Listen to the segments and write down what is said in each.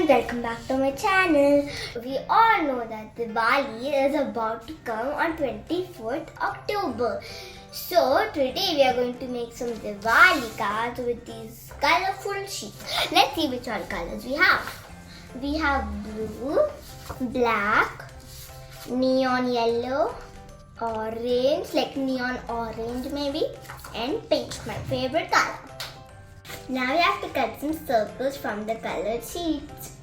everyone, welcome back to my channel. We all know that Diwali is about to come on 24th October. So today we are going to make some Diwali cards with these colorful sheets. Let's see which all colors we have. We have blue, black, neon yellow, orange, like neon orange maybe, and pink, my favorite color. Now we have to cut some circles from the colored sheets.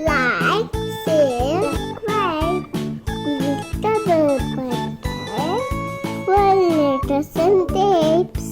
Like, share, subscribe, click the bell button cut us some tapes.